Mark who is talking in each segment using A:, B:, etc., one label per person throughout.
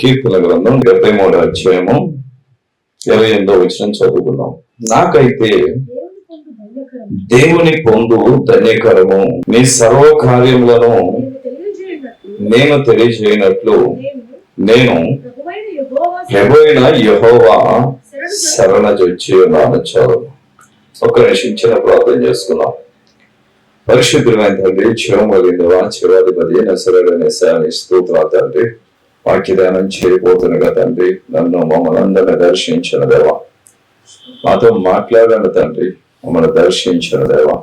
A: కీర్తన గ్రంథం 73వ అధ్యాయము 28వ వచనం చదువుకుందాం. నాకైతే దేవుని పొందు ధన్యకరము, నీ సర్వ కార్యములను నేను తెలియజేయనట్లు నేను ప్రభువైన యెహోవా శరణజొచ్చి ఉన్నాను. చాలు ఒక్క నిమిషం చిన్న ప్రార్థన చేసుకున్నాం. పరిశుద్ధమైన తండ్రి, జీవం కలిగినవా, చిరాధిపతి నసరుడైన యేసయ్య స్తోత్రాలు తండ్రి. వాక్యదానం చేయబోతుండగా తండ్రి, నన్ను మమ్మల్ని అందరిని దర్శించిన దేవా, మాతో మాట్లాడండి తండ్రి, మమ్మల్ని దర్శించిన దేవా.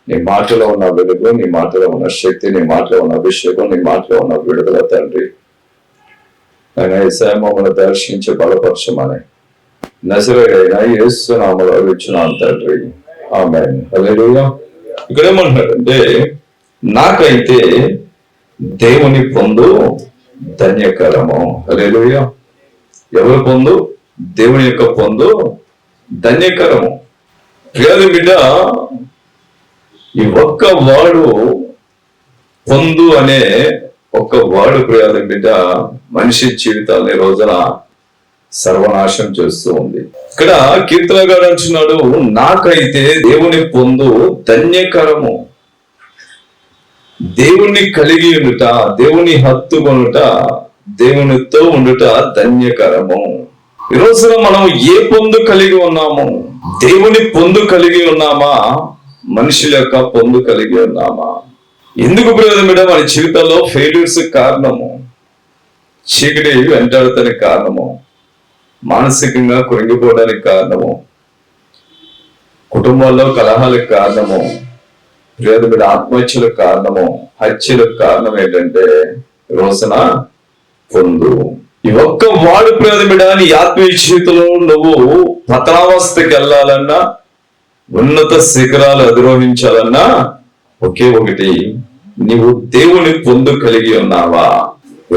A: నీ మాటలో ఉన్న వెలుగు, నీ మాటలో ఉన్న శక్తి, నీ మాటలో ఉన్న అభిషేకం, నీ మాటలో ఉన్న విడుదల తండ్రి ఆయన యేసయ్య మమ్మల్ని దర్శించి బలపరచమని నజరేయుడైన యేసు నామములో అడుగుచున్నాను తండ్రి, ఆమేన్. హల్లెలూయా. ఇక్కడ ఏమంటాడంటే, నాకైతే దేవుని పొందు ధన్యకరము. హల్లెలూయా. ఎవరి పొందు? దేవుని యొక్క పొందు ధన్యకరము. ప్రియమైన బిడ్డ, ఈ ఒక్క వాడు పొందు అనే ఒక్క వాడు ప్రియమైన బిడ్డ మనిషి జీవితాన్ని రోజున సర్వనాశనం చేస్తూ ఉంది. ఇక్కడ కీర్తనగాడు అంటున్నాడు, నాకైతే దేవుని పొందు ధన్యకరము. దేవుణ్ణి కలిగి ఉండుట, దేవుని హత్తుకొనుట, దేవునితో ఉండుట ధన్యకరము. ఈ రోజున మనం ఏ పొందు కలిగి ఉన్నాము? దేవుని పొందు కలిగి ఉన్నామా? మనుషుల యొక్క పొందు కలిగి ఉన్నామా? ఎందుకు ప్రియమైన మన జీవితంలో ఫెయిల్యూర్స్ కారణము, చీకటి వెంటాడుతానికి కారణము, మానసికంగా కృంగిపోవడానికి కారణము, కుటుంబాల్లో కలహాలకు కారణము, ప్రియమైన ఆత్మహత్యలకు కారణము, హత్యలకు కారణం ఏంటంటే రోజున పొందు. ఈ ఒక్క వాడు ప్రియమైన నీ ఆత్మీయ జీవితంలో నువ్వు పతనావస్థకి వెళ్ళాలన్నా, ఉన్నత శిఖరాలు అధిరోహించాలన్నా ఒకే ఒకటి, నీవు దేవుని పొందు కలిగి ఉన్నావా?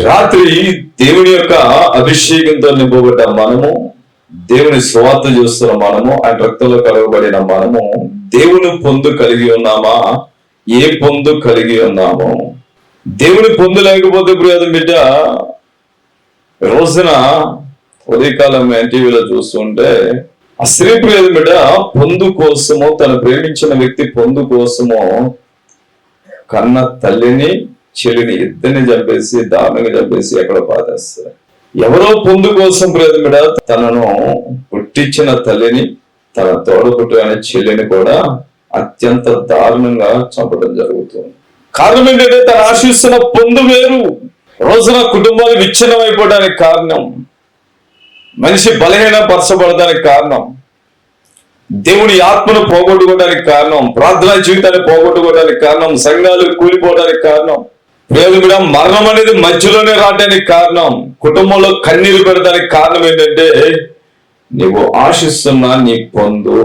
A: రాత్రి దేవుని యొక్క అభిషేకంతో నింపబడ్డ మనము, దేవుని స్వార్థ చూస్తున్న మనము, ఆయన రక్తంలో కలగబడిన మనము దేవుని పొందు కలిగి ఉన్నామా? ఏ పొందు కలిగి ఉన్నాము? దేవుని పొందు లేకపోతే ప్రియమైన బిడ్డ, రోజున ఉదయకాలం ఎన్టీవీలో చూస్తుంటే ఆ స్త్రీ ప్రియమైన బిడ్డ పొందు కోసము, తను ప్రేమించిన వ్యక్తి పొందు కోసము కన్న తల్లిని చెల్లిని ఇద్దరిని చంపేసి, దారుణంగా చంపేసి ఎక్కడ పాదేస్తారు. ఎవరో పొందు కోసం ప్రియమైన తనను పుట్టించిన తల్లిని, తన తోడపుట్టిన చెల్లిని కూడా అత్యంత దారుణంగా చంపడం జరుగుతుంది. కారణం ఏంటంటే తను ఆశిస్తున్న పొందు వేరు. రోజున కుటుంబాలు విచ్ఛిన్నం అయిపోవడానికి కారణం, మనిషి బలహీన పరచబడడానికి కారణం, దేవుని ఆత్మను పోగొట్టుకోవడానికి కారణం, ప్రార్థనా జీవితాన్ని పోగొట్టుకోవడానికి కారణం, సంఘాలు కూలిపోవడానికి కారణం, ప్రియమైన మరణం అనేది మధ్యలోనే రావడానికి కారణం, కుటుంబంలో కన్నీరు పెడడానికి కారణం ఏంటంటే నీవు ఆశిస్తున్న నీ పొందు.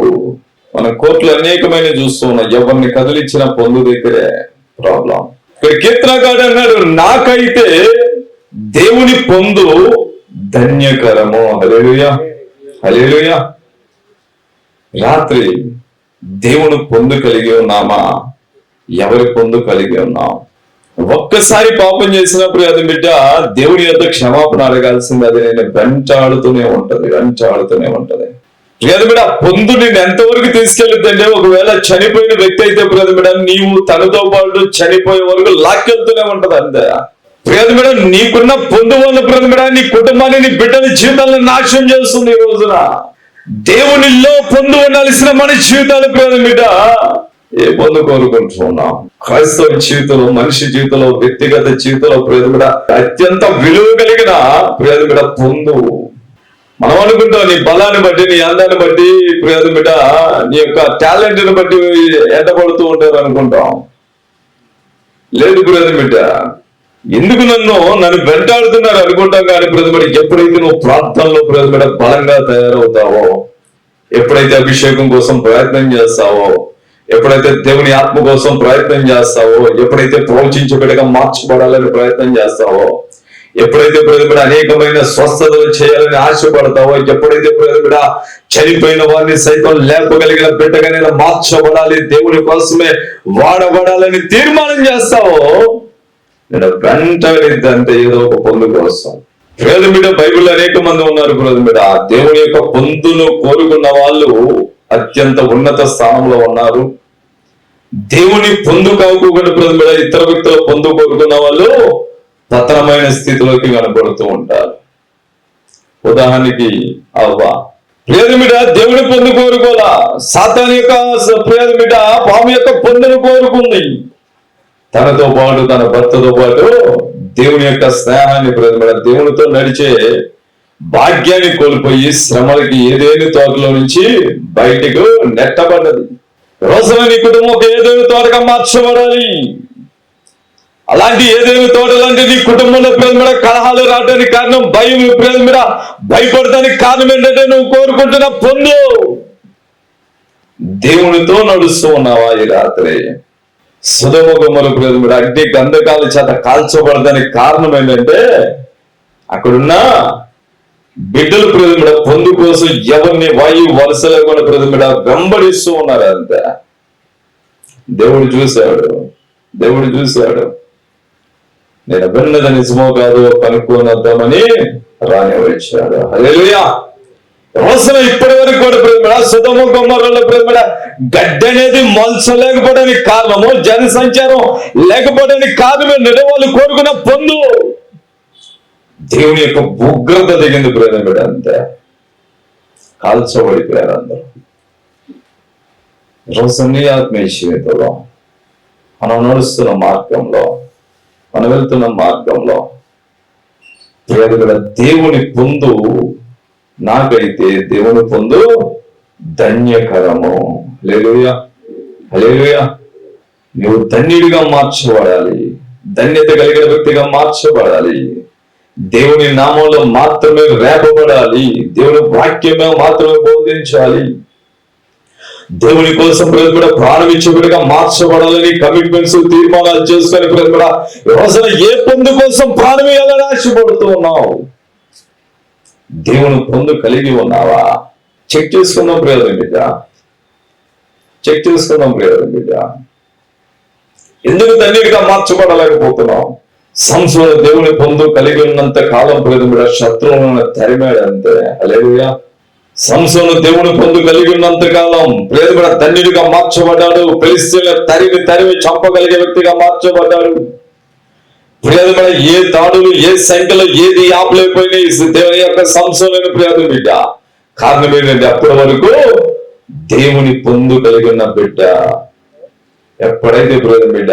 A: మన కోర్టులు అనేకమైన చూస్తూ ఉన్నాం, ఎవరిని కదిలించిన పొందు దగ్గరే ప్రాబ్లం. ఇక్కడ కీర్తనగాడు అన్నాడు, నాకైతే దేవుని పొందు ధన్యకరము. హల్లెలూయా, హల్లెలూయా. రాత్రి దేవుని పొందు కలిగి ఉన్నామా? ఎవరి పొందు కలిగి ఉన్నాం? ఒక్కసారి పాపం చేసినప్పుడు అది బిడ్డ దేవుని యొక్క క్షమాపణ అడగాల్సింది, అది నేను వెంటాడుతూనే ఉంటది. ప్రియమిడ పొందు నేను ఎంతవరకు తీసుకెళ్తుందంటే, ఒకవేళ చనిపోయిన వ్యక్తి అయితే ప్రియమిడ నీవు తనతో పాటు చనిపోయే వరకు లాక్కెళ్తూనే ఉంటది అంతే. ప్రియమిడ నీకున్న పొందు వల్ల ప్రియమిడ నీ కుటుంబాన్ని, నీ బిడ్డల జీవితాలను నాశనం చేస్తుంది. ఈ రోజున దేవునిలో పొందు ఉండాల్సిన మన జీవితాలు ప్రియమిడ ఏ పొందు కోరుకుంటున్నాం? క్రైస్తవ జీవితంలో, మనిషి జీవితంలో, వ్యక్తిగత జీవితంలో ప్రియమిడ అత్యంత విలువ కలిగిన ప్రియమిడ పొందు. మనం అనుకుంటాం నీ బలాన్ని బట్టి, నీ అందాన్ని బట్టి ప్రియమిడ, నీ యొక్క టాలెంట్ ని బట్టి ఎండబడుతూ ఉంటారు అనుకుంటాం. లేదు ప్రియమిడ, ఎందుకు నన్ను వెంటాడుతున్నారు అనుకుంటాం. కానీ ప్రియమిడ ఎప్పుడైతే నువ్వు ప్రార్థనలో ప్రియమిడ బలంగా తయారవుతావో, ఎప్పుడైతే అభిషేకం కోసం ప్రయత్నం చేస్తావో, ఎప్పుడైతే దేవుని ఆత్మ కోసం ప్రయత్నం చేస్తావో, ఎప్పుడైతే ప్రవచించబడిగా మార్చబడాలని ప్రయత్నం చేస్తావో, ఎప్పుడైతే ప్రియమిడ అనేకమైన స్వస్థతలు చేయాలని ఆశపడతావో, ఎప్పుడైతే ప్రియమిడ చనిపోయిన వారిని సైతం లేపగలిగిన బిడ్డగా నేను మార్చబడాలి, దేవుని కోసమే వాడబడాలని తీర్మానం చేస్తావో, నేను వెంటనే ఏదో ఒక పొందు కోసం ప్రియమైన బిడ్డ, బైబిల్ అనేక మంది ఉన్నారు ప్రియమైన బిడ్డ. దేవుని యొక్క పొందును కోరుకున్న వాళ్ళు అత్యంత ఉన్నత స్థానంలో ఉన్నారు. దేవుని పొందు కాకుండా ప్రియమైన బిడ్డ ఇతర వ్యక్తుల పొందు కోరుకున్న వాళ్ళు పతనమైన స్థితిలోకి కనబడుతూ ఉంటారు. ఉదాహరణకి అవ్వ ప్రియమైన బిడ్డ దేవుని పొందు కోరుకోలా, సాతాను యొక్క ప్రియమైన బిడ్డ పాము యొక్క పొందును కోరుకుంది. తనతో పాటు తన భర్తతో పాటు దేవుని యొక్క స్నేహాన్ని ప్రియమైన దేవునితో నడిచే భాగ్యాన్ని కోల్పోయి శ్రమలకి ఏదేని తోటలో నుంచి బయటకు నెట్టబడ్డది. రోజున నీ కుటుంబం ఒక ఏదేని తోటగా మార్చబడాలి. అలాంటి ఏదేమి తోటలంటే నీ కుటుంబంలో ప్రేమ కలహాలు రావడానికి కారణం భయం, ప్రేమ భయపడటానికి కారణం ఏంటంటే నువ్వు కోరుకుంటున్న పొందు. దేవునితో నడుస్తూ ఉన్నావా ఈ రాత్రి? సొదొమ గొమొర్రా ప్రేమ అగ్ని గంధకాల చేత కాల్చబడడానికి కారణం ఏంటంటే అక్కడున్న బిడ్డలు ప్రేమ పొందు కోసం ఎవరిని వాయు వరుస లేకుండా ప్రేమ వెంబడిస్తూ ఉన్నారు. అంతే. దేవుడు చూశాడు. నేను విన్నది నిజమో కాదో కనుక్కొనొద్దామని రాని వచ్చాడు. హల్లెలూయా. రోజున ఇప్పటి వరకు కూడా ప్రేమ సొదొమ గొమొర్రాలో ప్రేమ గడ్డి అనేది మొలచలేకపోవడానికి కారణము, జనసంచారం లేకపోవడానికి కారణం ఏంటంటే వాళ్ళు కోరుకున్న పొందు. దేవుని యొక్క ఉగ్రత దిగింది ప్రేమ. అంతే. కాల్చబడిపోయారు అందరూ. రోజుని ఆత్మీయ జీవితంలో మనం నడుస్తున్న మార్గంలో, మనం వెళ్తున్న మార్గంలో ప్రియమైన దేవుని పొందు, నాకైతే దేవుని పొందు ధన్యకరము. హల్లెలూయా, హల్లెలూయా. నువ్వు ధన్యుడిగా మార్చబడాలి, ధన్యత కలిగిన వ్యక్తిగా మార్చబడాలి. దేవుని నామంలో మాత్రమే రేపబడాలి, దేవుని వాక్యమే మాత్రమే బోధించాలి. దేవుని కోసం కూడా ప్రాణం ఇచ్చేవాడిగా మార్చబడాలని కమిట్మెంట్స్, తీర్మానాలు చేసుకొని కూడా రోజున ఏ పొందు కోసం ప్రాణం ఇవ్వాలని ఆశపడుతూ ఉన్నావు? దేవుని పొందు కలిగి ఉన్నావా? చెక్ చేసుకుందాం ప్రియమైన బిడ్డ. ఎందుకు ధన్యుడిగా మార్చబడలేకపోతున్నాం? సంసోను దేవుని పొందు కలిగి ఉన్నంత కాలం ప్రియమైన శత్రువులను తరిమాడు. అంతే. హల్లెలూయా. సంసోను దేవుని పొందు కలిగి ఉన్నంత కాలం ప్రియమైన ధన్యుడిగా మార్చబడ్డాడు. ఫిలిష్తీయులను తరిమి చంపగలిగే వ్యక్తిగా మార్చబడ్డాడు. ప్రియమైన ఏ దాడులు, ఏ సంఖ్యలో ఏది ఆపలేకపోయినాయి దేవుని యొక్క సంసోను ప్రియమైన బిడ్డ. కారణం ఏంటంటే అప్పటి వరకు దేవుని పొందు కలిగి ఉన్న బిడ్డ. ఎప్పుడైతే ప్రియమైన బిడ్డ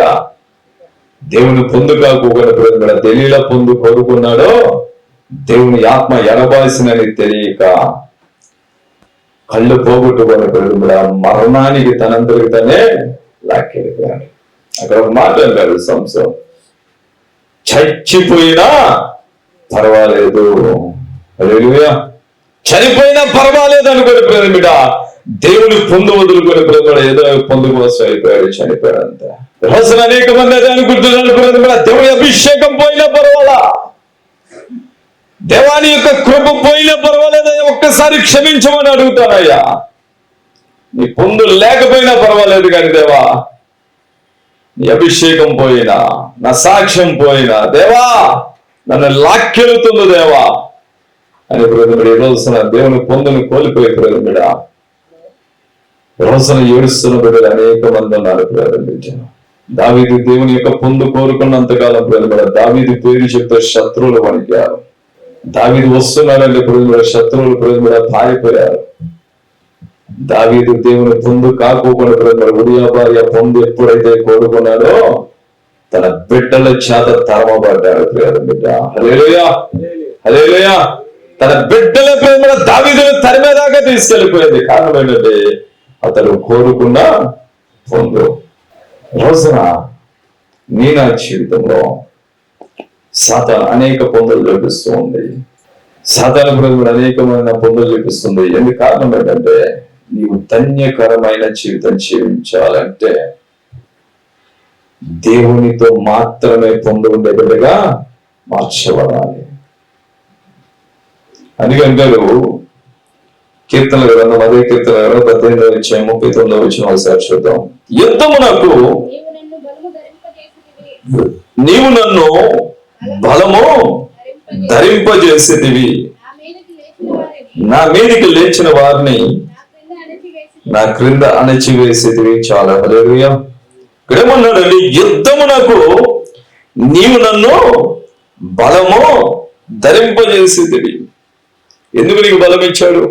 A: దేవుని పొందు కాకుండా ప్రియమైన తెలియల పొందు కోరుకున్నాడో, దేవుని ఆత్మ ఎడబాల్సినని తెలియక కళ్ళు పోగొట్టుకున్న ప్రియమైన మరణానికి తనంతరికి తనే లాక్కెళ్ళిపోయాడు. అక్కడ ఒక మాట అంటాడు సంసోను, చచ్చిపోయినా పర్వాలేదు. హల్లెలూయా. చనిపోయినా పర్వాలేదు అనుకోని ప్రేమిడ దేవుని పొందు వదులుకొని ప్రేమ ఏదో పొందు కోసం అయిపోయాడు, చనిపోయాడు. అంతే. రోజున అనేక మంది అదే అనుకుంటున్నారు ప్రేమిడ, దేవుని అభిషేకం పోయినా పర్వాలా, దేవాని యొక్క కృప పోయినా పర్వాలేదయ్యా, ఒక్కసారి క్షమించమని అడుగుతానయ్యా. నీ పొందు లేకపోయినా పర్వాలేదు కానీ దేవా, నీ అభిషేకం పోయినా, నా సాక్ష్యం పోయినా దేవా, నన్ను లాక్కెళ్తుంది దేవా అని ప్రేమిడ ఈ రోజున దేవుని పొందుని కోల్పోయి ప్రేమిడ రోజున ఏడుస్తున్న బిడ్డలు అనేక మంది ఉన్నారు ప్రేమిడ. దావీదు దేవుని యొక్క పొందు కోరుకున్నంతకాలం ప్రేమిడ దావీదు పేరు చెప్తే శత్రువులు వణికారు. దావీదు వస్తున్నాడంటే ప్రేమిడ శత్రువులు ప్రేమిడ పారిపోయారు. దావీదు దేవుని పొందు కాకోకుండా ప్రేమిడ ఉరియా భార్య పొందు ఎప్పుడైతే కోరుకున్నాడో తన బిడ్డల చేత తరమబడ్డాడు ప్రేమిడ. హల్లెలూయా, హల్లెలూయా. తన బిడ్డల ప్రేమిడ దావీదును తరిమేదాకా తీసుకెళ్లిపోయింది. కారణం ఏంటంటే అతడు కోరుకున్న పొందు. రోజున నీ నా జీవితంలో సాతాను అనేక పొందులు చూపిస్తూ ఉంది. సాతాను ప్రేమిడ అనేకమైన పొందులు చూపిస్తుంది. ఎందుకు కారణం ఏంటంటే నీవు ధన్యకరమైన జీవితం జీవించాలంటే దేవునితో మాత్రమే పొందు ఉండేటట్టుగా మార్చబడాలి. అందుకంటారు కీర్తన గ్రంథం, అదే కీర్తన 18:39 ఒకసారి చూద్దాం. యుద్ధమునకు నీవు నన్ను బలము ధరింపజేసేదివి, నా మీదికి లేచిన వారిని నా క్రింద అణచివేసేదివి. చాలా హల్లెలూయా. ఇక్కడేమన్నాడండి? యుద్ధమునకు నీవు నన్ను బలము ధరింపజేసేదివి. ఎందుకు నీకు బలం ఇచ్చాడు?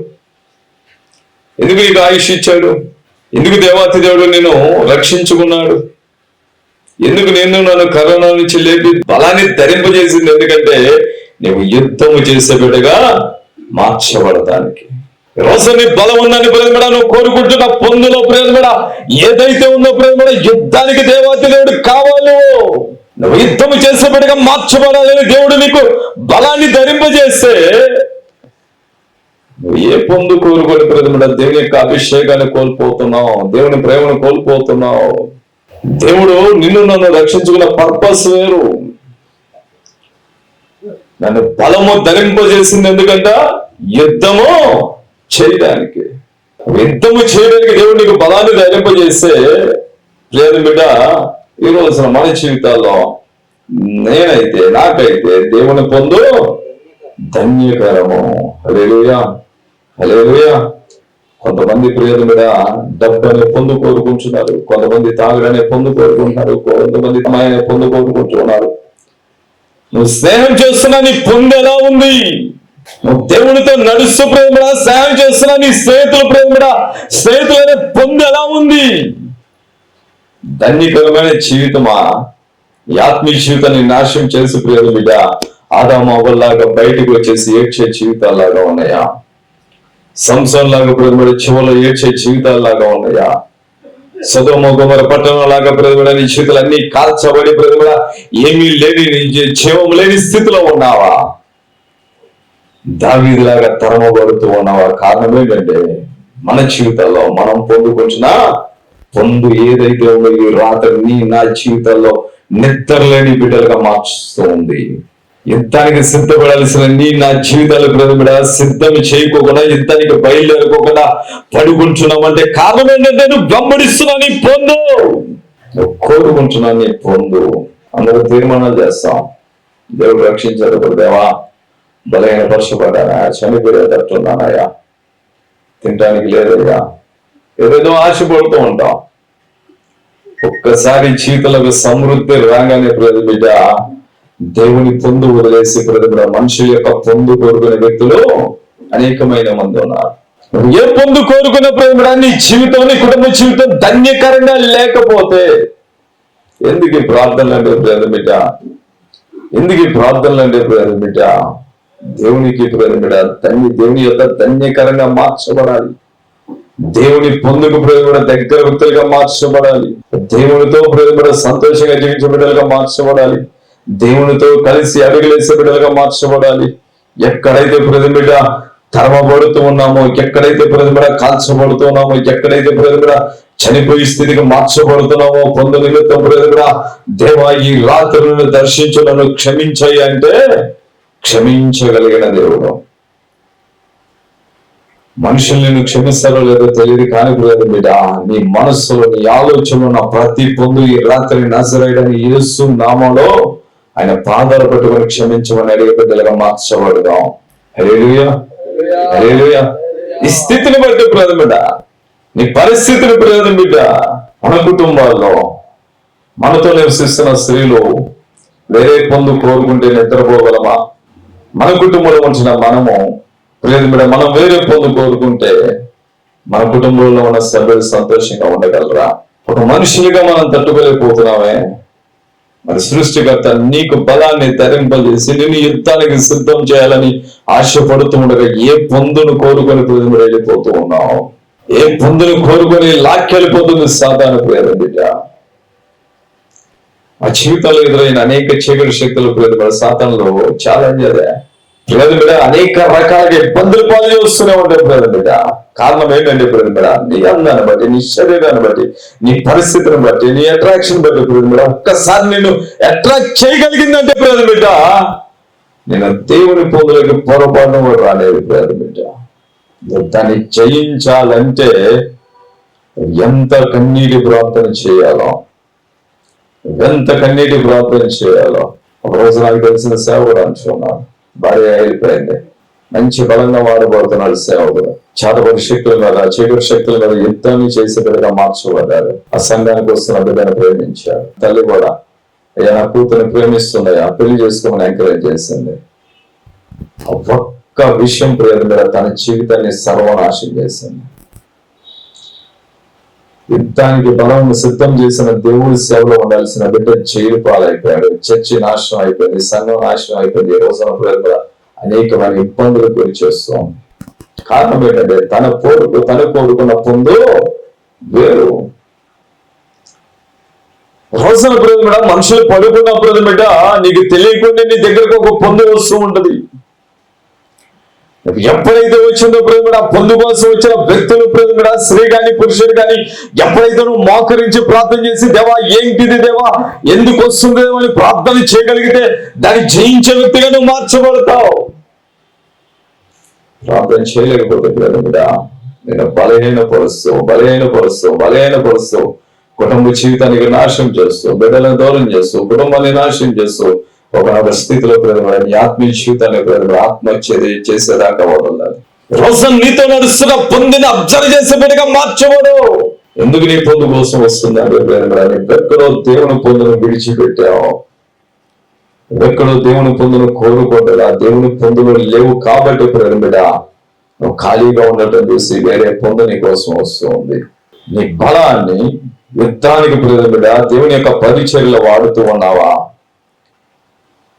A: ఎందుకు నీకు ఆయుష్ ఇచ్చాడు? ఎందుకు దేవాతి దేవుడు నేను రక్షించుకున్నాడు? ఎందుకు నన్ను కరోనా నుంచి లేపి బలాన్ని ధరింపజేసింది? ఎందుకంటే నీవు యుద్ధము చేసే బిడ్డగా మార్చబడటానికి. రోజు నీ బలం ఉందని ప్రేమడా నువ్వు కోరుకుంటున్న పొందులో ప్రేమడా ఏదైతే ఉందో ప్రేమడా యుద్ధానికి దేవాతి దేవుడు కావాలి. నువ్వు యుద్ధము చేసే బిడ్డగా మార్చబడాలని దేవుడు నీకు బలాన్ని ధరింపజేస్తే నువ్వు ఏ పొందు కోరుకొని ప్రేమడా దేవుని యొక్క అభిషేకాన్ని కోల్పోతున్నావు, దేవుని ప్రేమను కోల్పోతున్నావు. దేవుడు నన్ను రక్షించుకున్న పర్పస్ వేరు. నన్ను బలము ధరింపజేసింది ఎందుకంట? యుద్ధము చేయడానికి. దేవుడు నీకు బలాన్ని ధరింపజేస్తే లేదు బిడ్డ, ఈ రోజున మన జీవితాల్లో నాకైతే దేవుని పొందు ధన్యకరము. హల్లెలూయా, హల్లెలూయా. కొంతమంది ప్రియలు మీద డబ్బు అనే పొందు కోరుకుంటున్నారు, కొంతమంది తాగుడనే పొందు కోరుకుంటున్నారు, కొంతమంది తమాయనే పొందు కోరుకుంటున్నారు. నువ్వు స్నేహం చేస్తున్నా నీ పొందు ఎలా ఉంది? నువ్వు దేవునితో నడుస్తూ ప్రేమడా స్నేహం చేస్తున్నా నీ స్నేహితుల ప్రేమడా స్నేహితులనే పొందు ఎలా ఉంది? ధన్యకరమైన జీవితమా? ఈ ఆత్మీయ జీవితాన్ని నాశనం చేసి ప్రియలు బిడ్డ ఆదాము అవ్వలాగా బయటకు వచ్చేసి ఏడ్చే జీవితాల్లాగా ఉన్నాయా? సంసోన్ లాగా ప్రేమడి చివరిలో ఏడ్చే జీవితాల్లాగా ఉన్నాయా? సొదొమ గొమొర పట్టణం లాగా ప్రేమడ నీ జీవితాలు అన్ని కాల్చబడి ప్రేమడ ఏమీ లేని జీవం లేని స్థితిలో ఉన్నావా? దావీదులాగా తరమబడుతూ ఉన్నావా? కారణం ఏంటంటే మన జీవితాల్లో మనం పొందుకుంటున్న పొందు ఏదైతే ఉందో ఈ రాత్రి నా జీవితాల్లో నిద్రలేని బిడ్డలుగా మార్చుతూ ఉంది. యుద్ధానికి సిద్ధపడాల్సిన నా జీవితాలు ప్రేమడ సిద్ధం చేయకోకుండా యుద్ధానికి బయలుదేరుకోకుండా పడుకుంటున్నామంటే కారణం ఏంటంటే నువ్వు వెంబడిస్తున్నా నీ పొందు, నువ్వు కోరుకుంటున్నా నీ పొందు. అందరూ తీర్మానాలు చేస్తాం, దేవుడు రక్షించారు దేవా, బలైన పరచబడ్డానా, చనిపోయేటట్టున్నానయ్యా, తినడానికి లేదయ్యా, ఏదేదో ఆశపడుతూ ఉంటాం. ఒక్కసారి జీవితంలో సమృద్ధి రాగానే బిడ్డ దేవుని పొందు వదిలేసి మనుషుల యొక్క పొందు కోరుకునే వ్యక్తులు అనేకమైన మంది ఉన్నారు. ఏ పొందు కోరుకునే ప్రేమ నీ జీవితం, నీ కుటుంబ జీవితం ధన్యకరంగా లేకపోతే ఎందుకు ఈ ప్రార్థనలు అంటే ప్రేమ బిడ్డ? ఎందుకు ఈ ప్రార్థనలు అంటే ప్రేమ బిడ్డ? దేవునికి ప్రేమ బిడ్డ దేవుని యొక్క ధన్యకరంగా మార్చబడాలి. దేవుని పొందుకు ప్రేమ దగ్గర వ్యక్తులుగా మార్చబడాలి. దేవునితో ప్రేమ సంతోషంగా జీవించే బిడ్డలుగా మార్చబడాలి. దేవునితో కలిసి అడుగులేసే బిడ్డలుగా మార్చబడాలి. ఎక్కడైతే ప్రతిబిడ్డ తరమబడుతూ ఉన్నామో, ఎక్కడైతే ప్రతిబిడ కాల్చబడుతూ ఉన్నామో, ఎక్కడైతే ప్రతిబిడ చనిపోయే స్థితికి మార్చబడుతున్నామో పొందు నిమిత్తం ప్రతిబిడ దేవా ఈ రాత్రులను దర్శించు, నన్ను క్షమించాయి అంటే క్షమించగలిగిన దేవుడు. మనుషులు నిన్ను క్షమిస్తారో లేదో తెలియదు, కానీ బిడ్డ నీ మనస్సులో నీ ఆలోచనలో నా ప్రతి పొందు ఈ రాత్రి నజరేయుడైన యేసు నామములో ఆయన పాదాలు పట్టుకొని క్షమించమని అడిగే బిడ్డలుగా మార్చబడదాం. హల్లెలూయా, హల్లెలూయా. ఈ స్థితిని బట్టి ప్రజలు బిడ్డ, నీ పరిస్థితిని ప్రజలు బిడ్డ, మన కుటుంబాల్లో మనతో నివసిస్తున్న స్త్రీలు వేరే పొందు కోరుకుంటే నిద్రపోగలమా? మన కుటుంబంలో ఉంచిన మనము ప్రియమైన మనం వేరే పొందు కోరుకుంటే మన కుటుంబంలో ఉన్న సభ్యులు సంతోషంగా ఉండగలరా? ఒక మనుషులుగా మనం తట్టుకోలేకపోతున్నామే. మరి సృష్టికర్త నీకు బలాన్ని ధరింపజేసి నిన్ను యుద్ధానికి సిద్ధం చేయాలని ఆశపడుతూ ఉండగా ఏ పొందును కోరుకొని వెళ్ళిపోతూ ఉన్నావు? ఏ పొందును కోరుకొని లాక్కెళ్ళిపోతుంది సాతాను ప్రేమ బిడ్డ. ఆ జీవితంలో ఎదురైన అనేక చీకటి శక్తులు ప్రేమ సాతానులో ఛాలెంజ్ అదే ప్రేమ బిడ్డ. అనేక రకాలుగా ఇబ్బందులు పాలు చేస్తూనే ఉంటాయి ప్రేమ బిడ్డ. కారణం ఏంటంటే ప్రేమ బిడ్డ, నీ అందాన్ని బట్టి, నీ శరీరాన్ని బట్టి, నీ పరిస్థితిని బట్టి, నీ అట్రాక్షన్ బట్టి ప్రేమ బిడ్డ ఒక్కసారి నిన్ను అట్రాక్ట్ చేయగలిగిందంటే ప్రేమ బిడ్డ నేను దేవుని పొందులకి పొరపాటును కూడా రాలేదు ప్రేమ బిడ్డ. దాన్ని జయించాలంటే ఎంత కన్నీటి ప్రార్థన చేయాలో, ఎంత కన్నీటి ప్రార్థన చేయాలో. ఒక రోజు నాకు తెలిసిన సేవకుడు అంటున్నాను, భార్య వెళ్ళిపోయింది. మంచి బలంగా వాడబడుతున్నాడు సేవకుడు. చాతపడి శక్తుల మీద, చీకటి శక్తుల మీద యుద్ధాన్ని చేసే బిడ్డగా మార్చబడ్డారు. ఆ సంఘానికి వస్తున్న బిడ్డను ప్రేమించారు. తల్లి కూడా అయ్యా నా కూతురుని ప్రేమిస్తుందయ్యా, పెళ్లి చేసుకోమని ఎంకరేజ్ చేసింది. ఒక్క విషయం ప్రేమ తన జీవితాన్ని సర్వనాశం చేసింది. యుద్ధానికి బలం సిద్ధం చేసిన దేవుడి సేవలో ఉండాల్సిన బిడ్డ జైలు పాలైపోయాడు. చర్చి నాశనం అయిపోయింది, సంఘం నాశనం అయిపోయింది. ఈ రోజున ప్రేమ అనేకమైన ఇబ్బందులకు గురి చేస్తాం. కారణం ఏంటంటే తన కోరుకున్న పొందు వేరు. రోజున ప్రేమ మనుషులు పడుకున్నప్పుడు బిడ్డ నీకు తెలియకుండా నీ దగ్గరకు ఒక పొందు వస్తూ ఉంటది. ఎప్పుడైతే వచ్చిందో ప్రేమ ఆ పొందు కోసం వచ్చిన వ్యక్తులు ప్రేమ స్త్రీ కానీ పురుషుడు కానీ ఎప్పుడైతే నువ్వు మోకరించి ప్రార్థన చేసి దేవా ఏంటిది దేవా ఎందుకు వస్తుంది దేవా అని ప్రార్థన చేయగలిగితే దాన్ని జయించే వ్యక్తిగా నువ్వు మార్చబడతావు. ప్రార్థన చేయలేకపోతే ప్రేమ నేను బలహీనపరుస్తావు కుటుంబ జీవితానికి నాశనం చేస్తావు, బిడ్డలను దూరం చేస్తావు, కుటుంబాన్ని నాశనం చేస్తావు. ఒక స్థితిలో నీ ఆత్మీయ జీవితాన్ని ఆత్మహత్య చేసేదాకా వదలాలి. రోజు నీతో నడుస్తున్న పొందిన అబ్జర్వ్ చేసే బిడ్డగా మార్చబడు. ఎందుకు నీ పొందు కోసం వస్తుందంటే ఎక్కడో దేవుని పొందును విడిచిపెట్టావు, ఎక్కడో దేవుని పొందును కోరుకోవట్లేదా, దేవుని పొందులు లేవు కాబట్టి ప్రేమిడ నువ్వు ఖాళీగా ఉండటం చూసి వేరే పొందు నీ కోసం వస్తుంది. నీ బలాన్ని యుద్ధానికి ప్రేమిడ దేవుని యొక్క పరిచర్యలో వాడుతూ ఉన్నావా?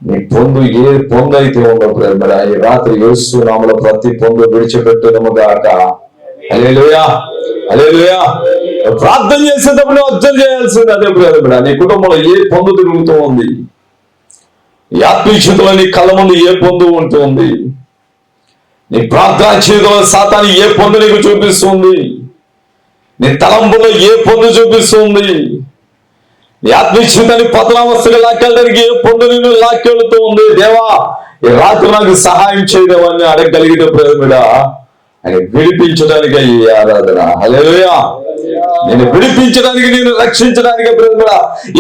A: నీ పొందు ఏ పొందు అయితే ఉందో ప్రేమ ఈ రాత్రి యేసు నామములో ప్రతి పొందు విడిచిపెట్టుదము గాక. హల్లెలూయా, హల్లెలూయా. ప్రార్థన చేసేటప్పుడు అర్థం చేయాల్సింది అదే ప్రేమ. నీ కుటుంబంలో ఏ పొందు తిరుగుతూ ఉంది, ఈ ఆత్మీయతలో నీ కళ్ళ ముందు ఏ పొందు ఉంటుంది, నీ ప్రార్థన జీవితంలో సాతాను ఏ పొందు నీకు చూపిస్తుంది, నీ తలంపులో ఏ పొందు చూపిస్తుంది, నీ ఆత్మీయ జీవితాన్ని పతనావస్థగా లాక్కెళ్ళడానికి ఏ పొందు నిన్ను లాక్కెళ్తూ ఉంది. దేవా ఈ రాత్రి నాకు సహాయం చేయదేవని అడగగలిగితే ప్రేమిడ ఆయన విడిపించడానికి ఈ ఆరాధన. హల్లెలూయా. నేను విడిపించడానికి, నేను రక్షించడానికి ప్రేమిడ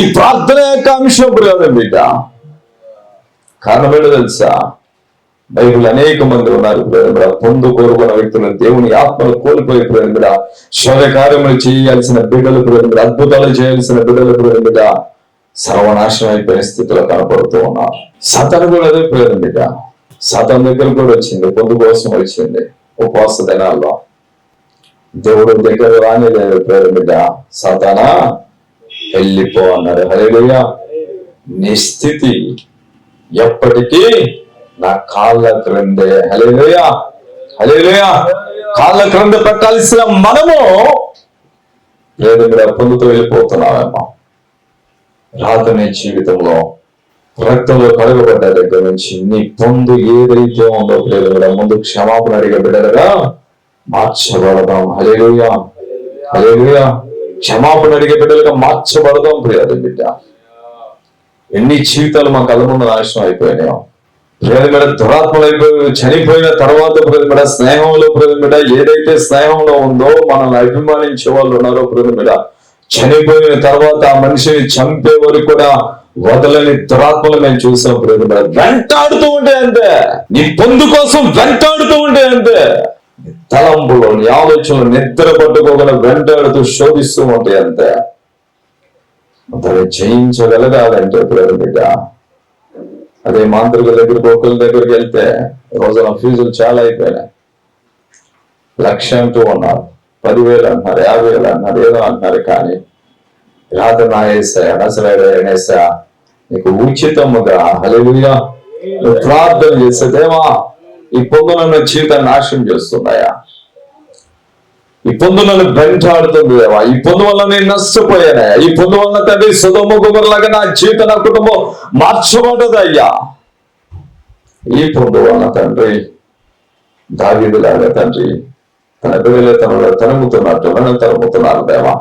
A: ఈ ప్రార్థన యొక్క అంశం ప్రేమిడ. కారణం ఏంటో తెలుసా? బైబిల్ అనేక మంది ఉన్నారు ప్రేమిడ పొందు కోరుకున్న వ్యక్తులు దేవుని ఆత్మను కోల్పోయి ప్రేమిడ శౌర్య కార్యములు చేయాల్సిన బిడ్డలు ప్రేమిడ అద్భుతాలు చేయాల్సిన బిడ్డలు ప్రేమిడ సర్వనాశనం అయిపోయిన స్థితిలో కనపడుతూ ఉన్నారు. సాతాను కూడా అదే ప్రేమిడ. సాతాను దగ్గర కూడా వచ్చింది, పొందు కోసం వచ్చింది. ఉపవాస దినాల్లో దేవుడు దగ్గర రానిలేదు ప్రేమిడ. సాతానా వెళ్ళిపో అన్నారు. హల్లెలూయా. నీ స్థితి ఎప్పటికీ నా కాళ్ళ క్రిందే. హల్లెలూయా, హల్లెలూయా. కాళ్ళ క్రింద పెట్టాల్సిన మనము లేదు మీరు పొందుతూ వెళ్ళిపోతున్నామేమో. రాత్రి జీవితంలో రక్తంలో కడగబడ్డ దగ్గర నుంచి నీ పొందు ఏదైతే ఉందో లేదు కూడా ముందు క్షమాపణ అడిగే బిడ్డలుగా మార్చబడదాం. హల్లెలూయా, హల్లెలూయా. క్షమాపణ అడిగే బిడ్డలుగా మార్చబడదాం ప్రియది బిడ్డ. ఎన్ని జీవితాలు మా కళ్ళ ముందు నాశనం అయిపోయినాయో ప్రేమిడ. దురాత్మలు అయిపోయి చనిపోయిన తర్వాత ప్రేమిడ స్నేహంలో ప్రేమిడ ఏదైతే స్నేహంలో ఉందో మనల్ని అభిమానించే వాళ్ళు ఉన్నారో ప్రేమిడ చనిపోయిన తర్వాత ఆ మనిషిని చంపే వరకు కూడా వదలని దురాత్మలు మేము చూసాం ప్రేమిడ. వెంటాడుతూ ఉంటే అంతే, నీ పొందు కోసం వెంటాడుతూ ఉంటే అంతే. తలంపులో నీ ఆలోచనలు నిద్ర పట్టుకోగల వెంటాడుతూ శోధిస్తూ ఉంటాయి అంతే. దాన్ని జయించగలగాలంటే ప్రేమిడ అదే మాంత్రికుల దగ్గరికి ఒకరి దగ్గరికి వెళ్తే రోజున ఫీజులు చాలా అయిపోయినాయి. 1,00,000 అంటూ ఉన్నారు, 10,000 అంటున్నారు, 50,000 అంటున్నారు, ఏదో అంటున్నారు. కానీ రాత్రి నా వేసా నీకు ఉచితముగా హల్లెలూయా నువ్వు ప్రార్థన చేస్తే దేవా ఈ పొందు నన్ను జీవితాన్ని నాశనం చేస్తున్నాయా, ఈ పొందు నన్ను వెంటాడుతుంది దేవా, ఈ పొందు వల్ల నేను నష్టపోయానయ్యా, ఈ పొందు వల్ల తండ్రి సొదొమ గొమొర్రాలాగా నా జీవితం నా కుటుంబం మార్చబడ్డది అయ్యా. ఈ పొందు వల్ల తండ్రి దావీదులాగా తండ్రి తన బిడ్డలే తరుముతున్నట్టు నన్ను తరుముతున్నారు దేవా.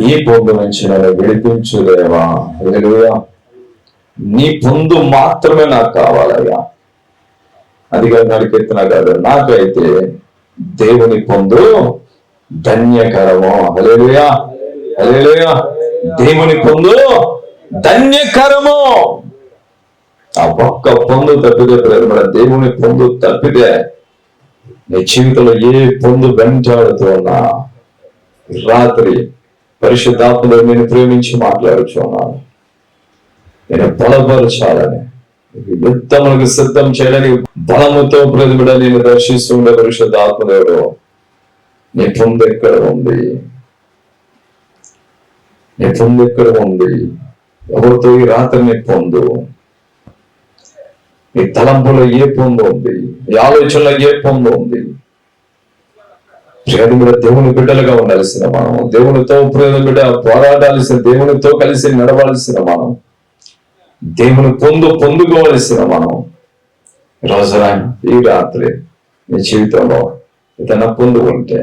A: ఈ పొందు నుంచి నన్ను విడిపించు దేవా. హల్లెలూయా. నీ పొందు మాత్రమే నాకు కావాలయ్యా. అది కాదు నడికెత్తిన కాదు, నాకైతే దేవుని పొందు ధన్యకరము. హల్లెలూయా, హల్లెలూయా. దేవుని పొందు ధన్యకరము. ఆ ఒక్క పొందు తప్పితే ప్రేమ దేవుని పొందు తప్పితే నీ జీవితంలో ఏ పొందు వెంటాడుతూ ఉన్నా రాత్రి పరిశుద్ధాత్మలో నేను ప్రేమించి మాట్లాడుచున్నాను. నేను బలపరచాలని, యుద్ధములకు సిద్ధం చేయడానికి బలముతో ప్రతిబిడ నేను దర్శిస్తుండే పరిశుద్ధాత్మదేవుడు నీ పొందు ఎక్కడ ఉంది? నీ పొందు ఎక్కడ ఉంది? ఎవరితో ఈ రాత్రి నీ పొందు? నీ తలంపులో ఏ పొందు ఉంది? నీ ఆలోచనలో ఏ పొందు ఉంది? దేవుని బిడ్డలుగా ఉండాల్సిన మనం, దేవునితో బిడ్డ పోరాడాల్సిన, దేవునితో కలిసి నడవాల్సిన మనం, దేవుని పొందుకోవలసిన మనం. రోజున ఈ రాత్రి నీ జీవితంలో ఏదైనా పొందు ఉంటే,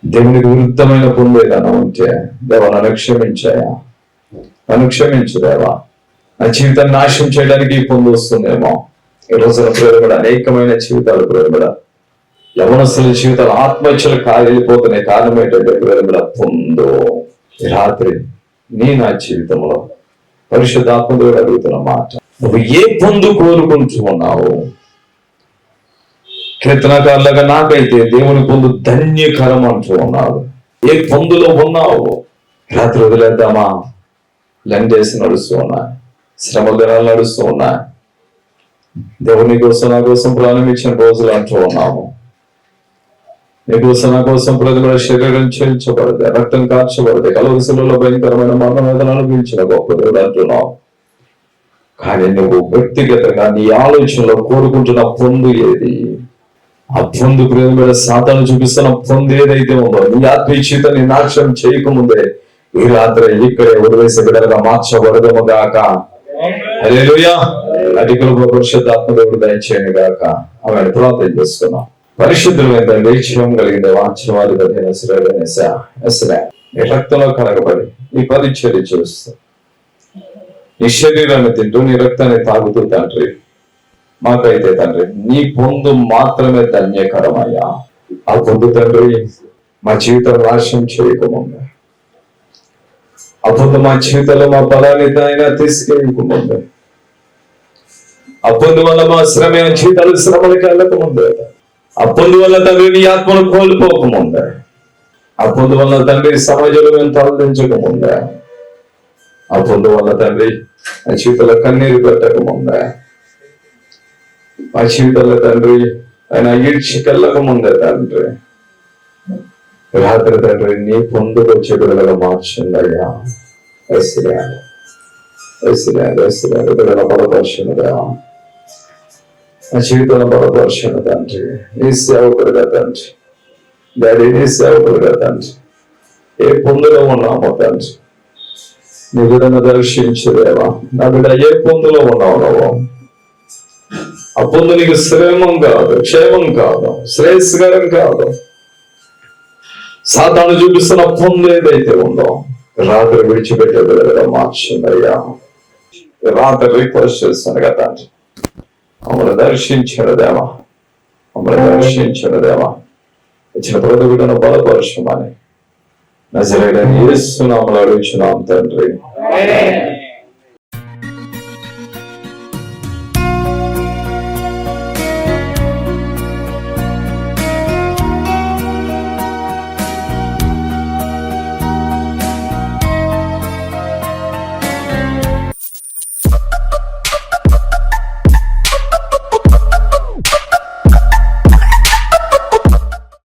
A: దేవునికి విరుద్ధమైన పొందు ఏదైనా ఉంటే, దేవా నన్ను క్షమించాయా, నన్ను క్షమించుదేవా, నా జీవితాన్ని నాశనం చేయడానికి ఈ పొందు వస్తుందేమో. ఈ రోజున ప్రేరణ అనేకమైన జీవితాలు ప్రేరణ యవనస్తుల జీవితాలు ఆత్మహత్యలు వెళ్ళిపోతున్నాయి. కారణం ఏంటంటే ప్రేరణ పొందు. ఈ రాత్రి నా జీవితంలో పరిశుద్ధాత్మతో అడుగుతున్న మాట, నువ్వు ఏ పొందు కోరుకుంటూ ఉన్నావు? కీర్తనకారులుగా నాకైతే దేవుని పొందు ధన్యకరం అంటూ ఉన్నావు. ఏ పొందులో ఉన్నావు? రాత్రి వదిలేద్దామా? లండేసి నడుస్తూ ఉన్నాయి, శ్రమ దినాలు నడుస్తూ ఉన్నాయి, దేవుని కోసం నా కోసం ప్రాణం ఇచ్చిన రోజులు అంటూ ఉన్నాము. నీ కోసం నా కోసం ప్రజల శరీరం చేయించబడితే, రక్తం కార్చబడితే, కలవరిశిలలో భయంకరమైన మరణ వేదన అనుభవించిన గొప్ప దేవుడు అంటున్నావు. కానీ నువ్వు వ్యక్తిగతంగా నీ ఆలోచనలో కోరుకుంటున్న పొందు ఏది? ఆ పొందు ప్రేమ సాతాను చూపిస్తున్న పొందు ఏదైతే ఉందో, నీ ఆత్మీయతని నాశనం చేయకముందే ఈ రాత్రి ఇక్కడే వదిలేసి బిడ్డలుగా మార్చబడదము గాక. హల్లెలూయా. అధికుల పరిశుద్ధాత్మదేవుడు దయచేయను గాక. ఆమె ప్రార్థన చేసుకున్నాం. పరిశుద్ధులైన దైవం కలిగిన వాంఛవాదిపైన నీ రక్తంలో కలగబడి నీ పరిచర్య చేస్తూ, నీ శరీరాన్ని తింటూ, నీ రక్తాన్ని తాగుతూ తండ్రి, మాకైతే తండ్రి నీ పొందు మాత్రమే ధన్యకరమయ్యా. ఆ పొందు తండ్రి మా జీవితం నాశనం చేయకముందే, ఆ పొందు మా జీవితంలో మా బలాన్ని అయినా తీసుకెళ్ళకముందే, ఆ పొందు వల్ల మా జీవితాలు శ్రమలకి వెళ్ళకముందే, ఆ పొందు వల్ల తండ్రి నీ ఆత్మను కోల్పోకముందే, ఆ పొందు వల్ల తండ్రి సమాజంలో మేము తరలించకముందే, ఆ పొందు వల్ల తండ్రి ఆ జీవితంలో కన్నీరు పెట్టకముందే, ఆ జీవితంలో తండ్రి ఆయన ఈడ్చికెళ్ళకముందే తండ్రి రాత్రి తండ్రి నీ పొందుకు వచ్చే బిడ్డలుగా మార్చండి అయ్యా. బిడ్డల బలపరచునుగా, నా జీవితంలో బలపరచును తండ్రి. నీ సేవకుడుగా తండ్రి, డాడీ నీ సేవకుడుగా తండ్రి, ఏ పొందులో ఉన్నామో తండ్రి నీ బిడ్డను దర్శించదేవా. నా బిడ్డ ఏ పొందులో ఉన్నావు నువ్వు? ఆ పొందు నీకు శ్రేమం కాదు, క్షేమం కాదు, శ్రేయస్కరం కాదు. సాతాను చూపిస్తున్న పొందు ఏదైతే ఉందో రాత్రి విడిచిపెట్టే బిడ్డలుగా మార్చండి అయ్యా. రాత్రి రిక్వెస్ట్ చేస్తాను కదా తండ్రి, మమ్మల్ని దర్శించడదేమా, మమ్మల్ని దర్శించడదేమా. ఇచ్చిన ప్రతి బిడ్డను బలపరచమని నజరేయుడైన యేసు నామములో అడుగుచున్నాం తండ్రి.